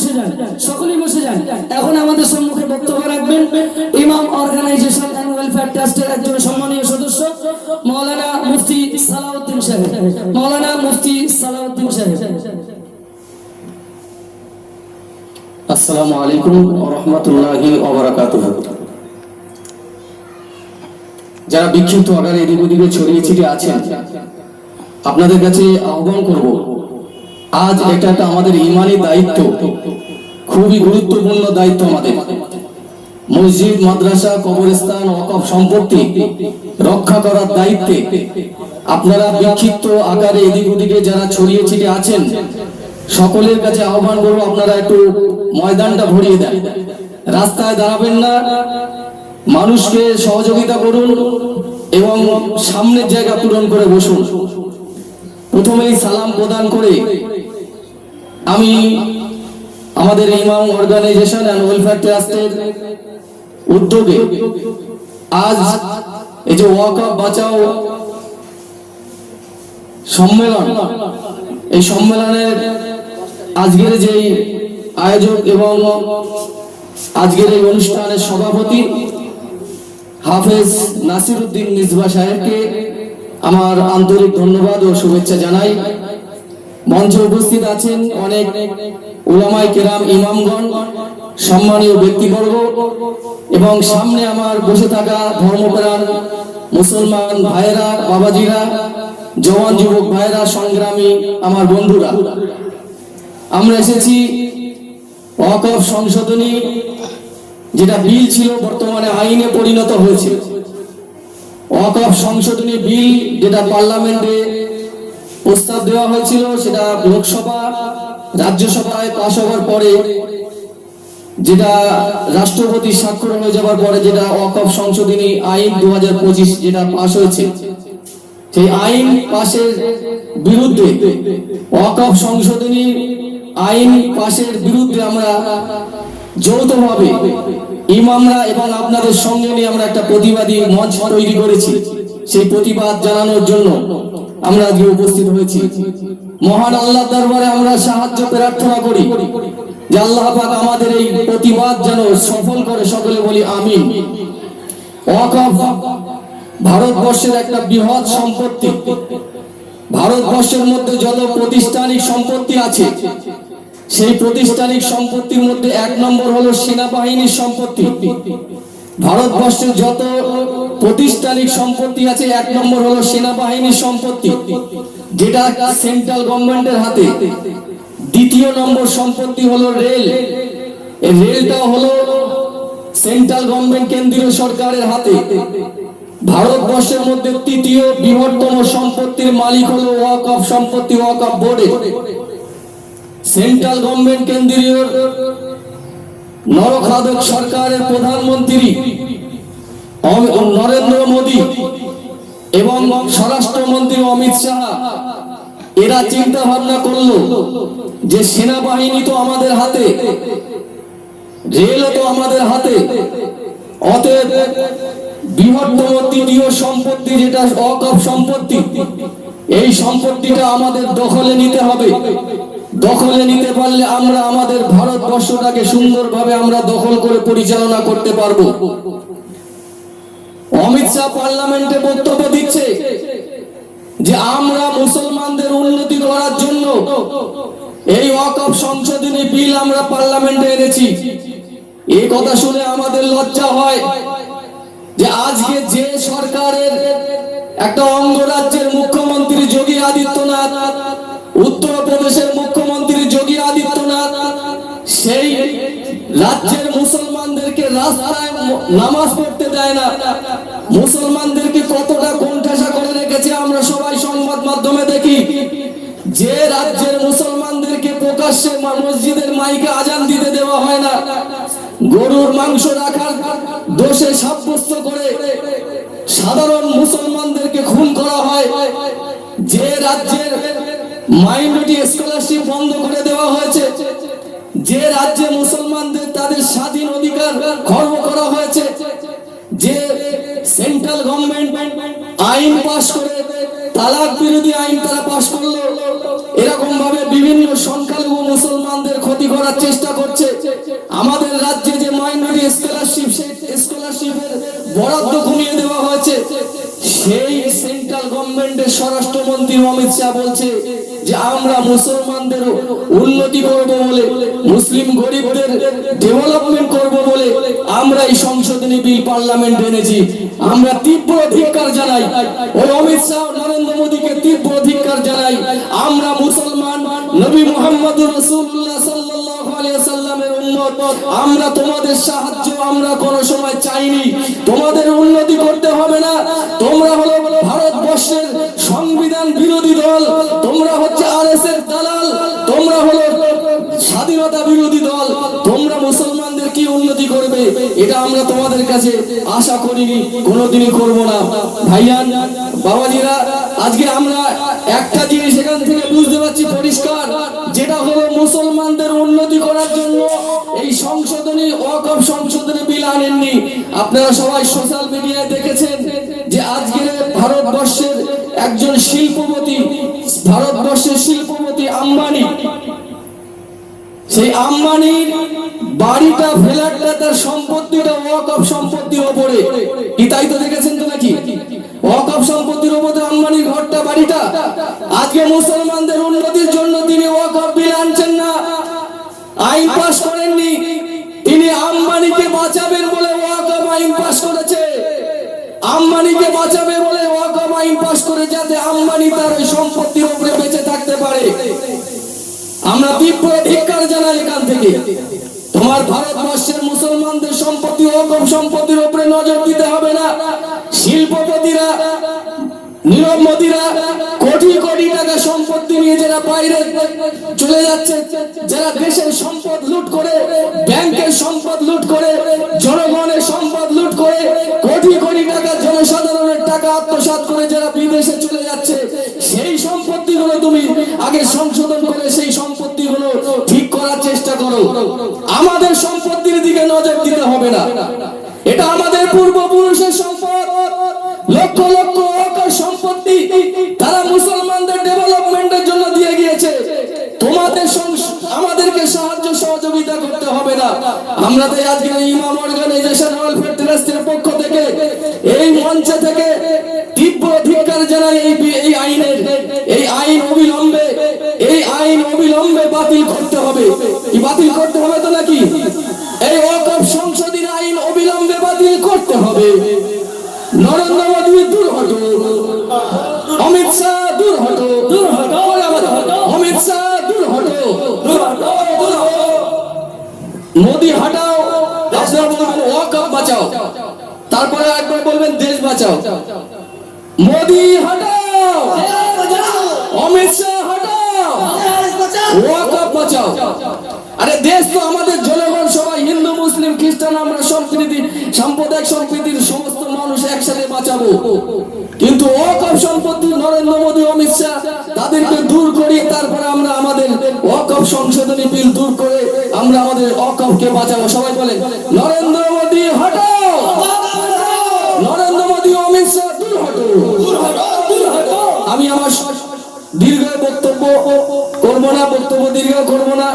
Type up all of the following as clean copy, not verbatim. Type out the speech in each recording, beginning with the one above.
বসে যান, সকলেই বসে যান। এখন আমাদের সম্মুখে বক্তব্য রাখবেন ইমাম অর্গানাইজেশন এন্ড ওয়েলফেয়ার ট্রাস্টের একজন সম্মানীয় সদস্য মাওলানা মুফতি সালাউদ্দিন সাহেব। মাওলানা মুফতি সালাউদ্দিন সাহেব। আসসালামু আলাইকুম ওয়া রাহমাতুল্লাহি ওয়া বারাকাতুহু। যারা বিক্ষিপ্ত আকারে এদিক ওদিকে ছড়িয়ে ছিটিয়ে আছেন, আপনাদের কাছে আহ্বান করব, আজ এটা একটা আমাদের ঈমানি দায়িত্ব, খুবই গুরুত্বপূর্ণ দায়িত্ব আমাদের। মসজিদ, মাদ্রাসা, কবরস্থান, ওয়াকফ সম্পত্তি রক্ষা করার দায়িত্বে আপনারা বিক্ষিপ্ত আকারে এদিক ওদিকে যারা ছড়িয়ে ছিটিয়ে আছেন, সকলের কাছে আহ্বান করব, আপনারা একটু ময়দানটা ভরিয়ে দেন, রাস্তায় দাঁড়াবেন না, মানুষকে সহযোগিতা করুন এবং সামনের জায়গা পূরণ করে বসুন। প্রথমেই সালাম প্রদান করে আমি আমাদের ইমাম অর্গানাইজেশন এন্ড ওয়েলফেয়ার ট্রাস্টের উদ্যোগে আজ এই যে ওয়াকফ বাঁচাও সম্মেলন, এই সম্মেলনের আজকের যে আয়োজক এবং আজকের এই অনুষ্ঠানের সভাপতি হাফেজ নাসিরউদ্দিন মিসবাহ সাহেবকে আমার আন্তরিক ধন্যবাদ ও শুভেচ্ছা জানাই। মঞ্চে উপস্থিত আছেন অনেক উলামায়ে কেরাম, ইমামগণ, সম্মানীয় ব্যক্তিবর্গ এবং সামনে আমার বসে থাকা ধর্মপ্রাণ মুসলমান ভাইয়েরা, বাবাজিরা, জওয়ান যুবক ভাইয়েরা, সংগ্রামী আমার বন্ধুরা, আমরা এসেছি ওয়াকফ সংশোধনী যেটা বিল ছিল বর্তমানে আইনে পরিণত হয়েছে। ওয়াকফ সংশোধনী বিল যেটা পার্লামেন্টে প্রস্তাব দেওয়া হয়েছিল, সেটা লোকসভা রাজ্যসভায় পাশ হওয়ার পরে, যেটা রাষ্ট্রপতি স্বাক্ষর হয়ে যাওয়ার পরে, যেটা ওয়াকফ সংশোধনী আইন 2025 যেটা পাশ হয়েছে, সেই আইন পাশের বিরুদ্ধে, ওয়াকফ সংশোধনী আইন পাশের বিরুদ্ধে আমরা যৌথভাবে ইমামরা এবং আপনাদের সঙ্গে নিয়ে আমরা একটা প্রতিবাদী মঞ্চ তৈরি করেছি। সেই প্রতিবাদ জানানোর জন্য আমরা আজকে উপস্থিত হয়েছি। মহান আল্লাহর দরবারে আমরা সাহায্য প্রার্থনা করি যে আল্লাহ পাক আমাদের এই প্রতিবাদ যেন সফল করে, সকলে বলি আমিন। ওয়াকফ ভারতবর্ষের একটা বৃহৎ সম্পত্তি। ভারতবর্ষের মধ্যে যত প্রাতিষ্ঠানিক সম্পত্তি আছে, সেই প্রাতিষ্ঠানিক সম্পত্তির মধ্যে এক নম্বর হলো সেনাবাহিনীর সম্পত্তি। ভারতবর্ষের যত প্রাতিষ্ঠানিক সম্পত্তি আছে, এক নম্বর হলো সেনাবাহিনীর সম্পত্তি, যেটা সেন্ট্রাল গভর্নমেন্টের হাতে। দ্বিতীয় নম্বর সম্পত্তি হলো রেল। এই রেলটা হলো সেন্ট্রাল গভর্নমেন্ট, কেন্দ্রীয় সরকারের হাতে। ভারতবর্ষের মধ্যে তৃতীয় বৃহত্তম সম্পত্তির মালিক হলো ওয়াকফ সম্পত্তি, ওয়াকফ বোর্ডে। সেন্ট্রাল গভর্নমেন্ট, কেন্দ্রীয় নরখাদক সরকারের প্রধানমন্ত্রী নরেন্দ্র মোদী এবং স্বরাষ্ট্রমন্ত্রী অমিত শাহ, এরা চিন্তা ভাবনা করলো যে সেনাবাহিনী তো আমাদের হাতে, রেলও তো আমাদের হাতে, অতএব বৃহত্তম তৃতীয় সম্পত্তি যেটা ওয়াকফ সম্পত্তি, এই সম্পত্তিটা আমাদের দখলে নিতে হবে। দখলে নিতে পারলে আমরা আমাদের ভারতবর্ষটাকে সুন্দরভাবে আমরা দখল করে পরিচালনা করতে পারবো। অমিত শাহ পার্লামেন্টে বক্তব্য দিচ্ছে যে আমরা মুসলমানদের উন্নতি করার জন্য এই ওয়াকফ সংশোধনী বিল আমরা পার্লামেন্টে এনেছি। এই কথা শুনে আমাদের লজ্জা হয় যে আজকে যে সরকারের একটা অঙ্গরাজ্যের মুখ্যমন্ত্রী যোগী আদিত্যনাথ, উত্তরপ্রদেশের মুখ্যমন্ত্রী যোগী আদিত্যনাথ, সেই রাজ্যের মুসলমানদেরকে রাস্তায় নামাজ পড়তে দেয় না। মুসলমানদেরকে কতটা কোণঠাসা করে রেখেছে আমরা সবাই সংবাদ মাধ্যমে দেখি। যে রাজ্যের মুসলমানদেরকে প্রকাশ্যে মসজিদের মাইকে আজান দিতে দেওয়া হয় না, গরুর মাংস রাখার দোষে সাব্যস্ত করে সাধারণ মুসলমানদেরকে খুন করা হয়, যে রাজ্যের মাইনরিটি স্কলারশিপ বন্ধ করে দেওয়া হয়েছে, যে রাজ্যে মুসলমানদের তাদের স্বাধীন অধিকার খর্ব করা হয়েছে, যে সেন্ট্রাল গভর্নমেন্ট আইন পাশ করে তালাক বিরোধী আইন তারা পাশ করলো, এরকম ভাবে বিভিন্ন সংখ্যালঘু মুসলমানদের ক্ষতি করার চেষ্টা করছে। আমাদের রাজ্যে যে মাইনরিটি স্কলারশিপ, সেই স্কলারশিপের বরাদ্দ কমিয়ে দেওয়া হয়েছে। সেই সেন্ট্রাল গভর্নমেন্টের স্বরাষ্ট্রমন্ত্রী অমিত শাহ বলছে যে আমরা মুসলমানদের উন্নতি করব বলে, মুসলিম গরিবদের ডেভেলপমেন্ট করব বলে আমরা এই সংশোধনী বিল পার্লামেন্টে এনেছি। আমরা তীব্র ধিক্কার জানাই, ওই অমিত শাহ নরেন্দ্র মোদীকে তীব্র ধিক্কার জানাই। আমরা মুসলমান, নবী মুহাম্মদুর রাসূলুল্লাহ সাল্লাল্লাহু আলাইহি ওয়াসাল্লামের উম্মত। আমরা তোমাদের সাহায্য আমরা কোনো সময় চাইনি। তোমাদের উন্নতি করতে হবে না। তোমরা হলো ভারতবর্ষের সংবিধান বিরোধী দল, তোমরা হচ্ছে আরএসএস দালাল, তোমরা হলো স্বাধীনতা বিরোধী দল। তোমরা মুসলমানদের কি উন্নতি করবে এটা আমরা তোমাদের কাছে আশা করিনি, কোনোদিনই করব না। ভাইয়ান বাবাজিরা, আজকে আমরা একটা জিনিস এখান থেকে বুঝতে পারছি পরিষ্কার, যেটা হলো মুসলমানদের উন্নতি করার জন্য এই সংশোধনী ওয়াকফ সংশোধনী বিল আনেননি। আপনারা সবাই সোশ্যাল মিডিয়ায় দেখেছেন যে আজকে ভারতবর্ষের একজন শিল্পপতি, ভারতবর্ষের শিল্পপতি আম্বানি, সেই আম্বানির বাড়িটা, ফ্ল্যাটটা, তার সম্পত্তিটা ওয়াকফ সম্পত্তির উপরে। কি তাই তো দেখেছেন তো নাকি? ওয়াকফ সম্পত্তির উপরে আম্বানির ঘরটা, বাড়িটা। আজকে মুসলমানদের উন্নতির জন্য তিনি ওয়াকফ বিল আনছেন না, আইন পাস করেননি। তিনি আম্বানিকে বাঁচাবেন বলে ওয়াকফ আইন পাস করেছে। আম্বানিকে বাঁচাবে বলে ওয়াকফ আইন পাস করে, যাতে আম্বানি তার ওই সম্পত্তির উপরে বেঁচে থাকতে পারে। আমরা তীব্র ধিক্কার জানাই এখান থেকে। তোমার ভারতবর্ষের মুসলমানদের সম্পত্তি, ওয়াকফ সম্পত্তির উপরে নজর দিতে হবে না। শিল্পপতিরা, নীরব মোদীরা কোটি কোটি টাকা সম্পত্তি নিয়ে যারা বাইরে চলে যাচ্ছে, যারা দেশের সম্পদ লুট করে, ব্যাংকের সম্পদ লুট করে, জনগণের সম্পদ লুট করে, কোটি কোটি টাকা জনসাধারণের টাকা আত্মসাৎ করে যারা বিদেশে চলে যাচ্ছে, সেই সম্পত্তিগুলো তুমি আগে সংশোধন করে সেই সম্পত্তিগুলো ঠিক করার চেষ্টা করো। আমাদের সম্পত্তির দিকে নজর দিতে হবে না। এটা আমাদের পূর্বপুরুষের সম্পদ, লক্ষ লক্ষ একর সম্পত্তি তারা মুসলমানদের ডেভেলপমেন্টের জন্য দিয়ে গিয়েছে। তোমাদের আমাদেরকে সাহায্য সহযোগিতা করতে হবে না। আমরা তাই আজকে ইমাম অর্গানাইজেশন ওয়েলফেয়ার ট্রাস্টের পক্ষ থেকে এই মঞ্চে থেকে তীব্র ধিক্কার জানাই এই আইনের। এই আইন অবিলম্বে বাতিল করতে হবে। কি বাতিল করতে হবে তো নাকি? এই ওয়াকফ সংশোধনী আইন অবিলম্বে বাতিল করতে হবে। নরেন্দ্র মোদী দূর হটো, অমিত শাহ দূর হটো, অমিত শাহ দূর হটো, মোদী হটাও। আপনারা বলবেন ওয়াকফ বাঁচাও, তারপরে একবার বলবেন দেশ বাঁচাও। মোদী হটাও, অমিত শাহ হটাও, ওয়াকফ বাঁচাও। আরে দেশ তো আমাদের জনগণ সবাই, হিন্দু মুসলিম খ্রিস্টান, আমরা সাম্প্রদায়িক সম্প্রীতির সমস্ত মানুষ একসাথে বাঁচাবো। কিন্তু ওয়াকফ সম্পত্তি নরেন্দ্র মোদী, অমিত শাহ তাদেরকে দূর করিয়ে তারপরে আমরা আমাদের ওয়াকফ সংশোধনী বিল দূর করে আমরা আমাদের ওয়াকফকে বাঁচাবো। সবাই বলেন নরেন্দ্র মোদী হটাও, নরেন্দ্র মোদী, অমিত শাহ দূর হটো। আমি আমার দীর্ঘ বক্তব্য করবো না, বক্তব্য দীর্ঘ করবো না।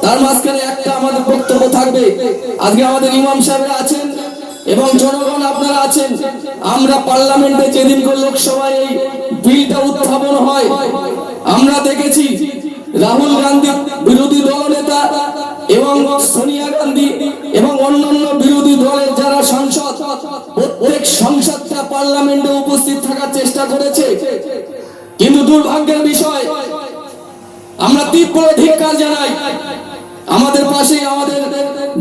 তার মাঝখানে একটা আমাদের বক্তব্য থাকবে। আজকে আমাদের ইমাম সাহেবরা আছেন এবং জনগণ আপনারা আছেন। আমরা পার্লামেন্টে যেদিন লোকসভায় এই বিলটা উত্থাপন হয়, আমরা দেখেছি রাহুল গান্ধী বিরোধী দলনেতা এবং সোনিয়া গান্ধী এবং অন্যান্য বিরোধী দলের যারা সাংসদ, প্রত্যেক সংসদটা পার্লামেন্টে উপস্থিত থাকার চেষ্টা করেছে। কিন্তু দুর্ভাগ্যের বিষয়, আমরা তীব্র ধিক্কার জানাই। আমাদের পাশে আমাদের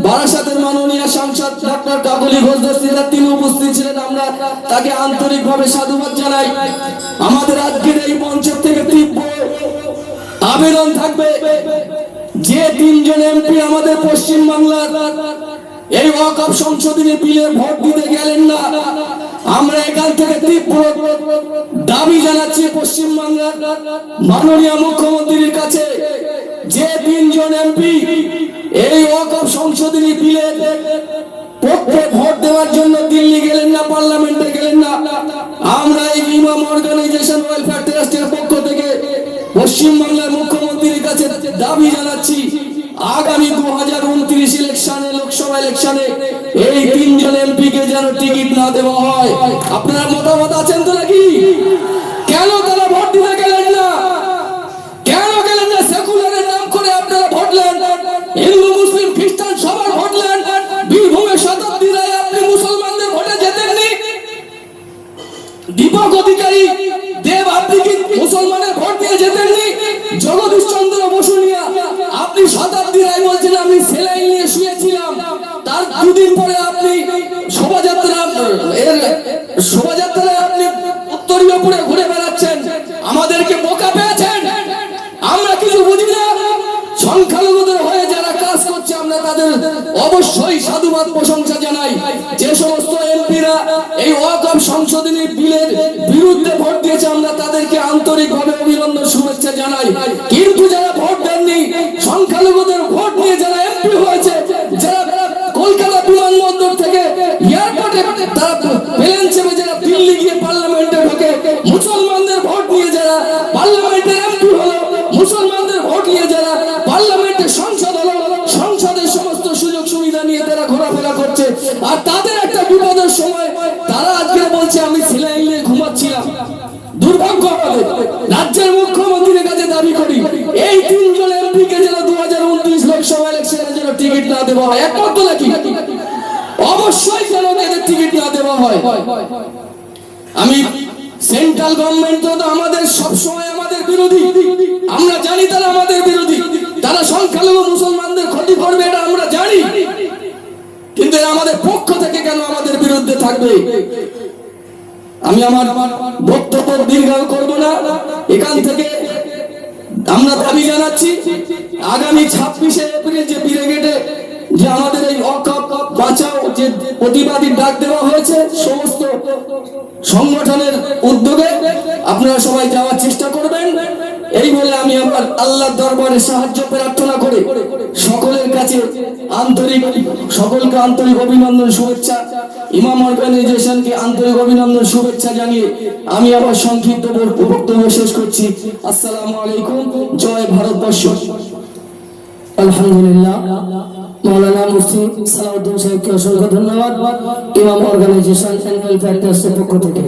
বারাসাতের মাননীয় সাংসদ ডক্টর কাকলি ঘোষ দস্তিদার, তিনি উপস্থিত ছিলেন। আমরা তাকে আন্তরিকভাবে সাধুবাদ জানাই। আমাদের আজকের এই মঞ্চ থেকে তীব্র আবেদন থাকবে, যে তিনজন এমপি আমাদের পশ্চিম বাংলার এই ওয়াকফ সংশোধনী বিলে ভোট দিতে গেলেন না, আমরা এখান থেকে তীব্র দাবি জানাচ্ছি পশ্চিম বাংলার মাননীয় মুখ্যমন্ত্রীর কাছে, যে তিনজন এমপি এই ওয়াকফ সংশোধনী বিলের পক্ষে ভোট দেওয়ার জন্য দিল্লি গেলেন না, পার্লামেন্টে গেলেন না, আমরা এই ইমাম অর্গানাইজেশন ওয়েলফেয়ার ট্রাস্টের পক্ষ থেকে পশ্চিম বাংলার মুখ্যমন্ত্রীর কাছে দাবি জানাচ্ছি আগামী 2029 ইলেকশনে, লোকসভা ইলেকশনে এই তিনজন এমপি কে যেন টিকিট না দেওয়া হয়। আপনারা মতামত আছেন তো নাকি? কেন তারা ভোট দিতে গেলেন না? কেন গেলেন না? সেকুলারের নাম করে আপনারা ভোটলেন, হিন্দু মুসলিম খ্রিস্টান সবার ভোটলেন। বীরভূমে শতাব্দী রায় আপনি মুসলমানদের ভোটে জেতেননি। দীপক অধিকারী দেব আপনি কি মুসলমানের ভোট দিয়ে জেতেননি? জগদীশ চন্দ্র বসুনিয়া আপনি শতাব্দী রায় বলছেন আমি সেলাইন নিয়ে শুয়েছিলাম, তার দুদিন পরে আপনি শোভাযাত্রায় আপনি উত্তরীয়পুরে ঘুরে বেড়াচ্ছেন। আমাদেরকে বোকা পেয়েছেন, আমরা কিছু বুঝি না। সংখ্যালঘুদের হয়ে যারা কাজ করছে আমরা তাদের অবশ্যই সাধুবাদ প্রশংসা জানাই। যে সমস্ত এমপিরা এই ওয়াকফ সংশোধনী বিলের বিরুদ্ধে ভোট দিয়েছে আমরা তাদেরকে আন্তরিকভাবে অভিনন্দন শুভেচ্ছা জানাই। কিন্তু যারা ভোট দেননি, সংখ্যালঘুদের ভোট নিয়ে যারা এমপি হয়েছে, যারা কলকাতা বিমানবন্দর থেকে এয়ারপোর্টে তারা প্লেন চেপে যারা দিল্লি গিয়ে পার্লামেন্টে ঢোকে, মুসলমানদের ভোট নিয়ে যারা পার্লামেন্টে এমপি হলো, মুসলমানদের ভোট নিয়ে যারা পার্লামেন্টে সংসদ হলো, সংসদের সমস্ত সুযোগ সুবিধা নিয়ে তারা ঘোরাফেরা করছে, আর তাদের একটা বিপদের সময় তারা আজকে বলছে আমি সেলাইন নিয়ে ঘুমাচ্ছিলাম। দুর্ভাগ্য আমাদের। রাজ্যের মুখ্যমন্ত্রীর কাছে দাবি করি এই তিনজন এমপি কে যেন 2029 লোকসভা ইলেকশনে যেন টিকিট না দেওয়া হয়। একমত নাকি? অবশ্যই যেন এদের টিকিট না দেওয়া হয়। আমি সেন্ট্রাল গভর্নমেন্ট তো আমাদের সব সময় আমাদের বিরোধী, আমরা জানি তারা আমাদের বিরোধী, তারা সংখ্যালঘু মুসলমানদের ক্ষতি করবে এটা আমরা জানি, কিন্তু এরা আমাদের পক্ষ থেকে কেন আমাদের বিরুদ্ধে থাকবে? আমি আমার বক্তব্য দীর্ঘায়ু করব না। এখান থেকে আমরা দাবি জানাচ্ছি আগামী 26শে এপ্রিল যে ব্রিগেডে যে আমাদের এই ওয়াকফ বাঁচাও যে প্রতিবাদী ডাক দেওয়া হয়েছে, সমস্ত সংগঠনের উদ্যোগে আপনারা সবাই যাওয়ার চেষ্টা করবেন। এই বলে আমি আমার আল্লাহর দরবারে সাহায্য প্রার্থনা করে সকলের কাছে সকলকে আন্তরিক অভিনন্দন শুভেচ্ছা, ইমাম অর্গানাইজেশনকে আন্তরিক অভিনন্দন শুভেচ্ছা জানিয়ে আমি আবার সংক্ষিপ্ত বক্তব্য শেষ করছি। আসসালামু আলাইকুম। জয় ভারতবর্ষ। আলহামদুলিল্লাহ, মৌলানা মুফতি সালাউদ্দিন সাহেবকে অসংখ্য ধন্যবাদ ইমাম অর্গানাইজেশন অ্যানুয়াল ফ্যাক্টরসের পক্ষ থেকে।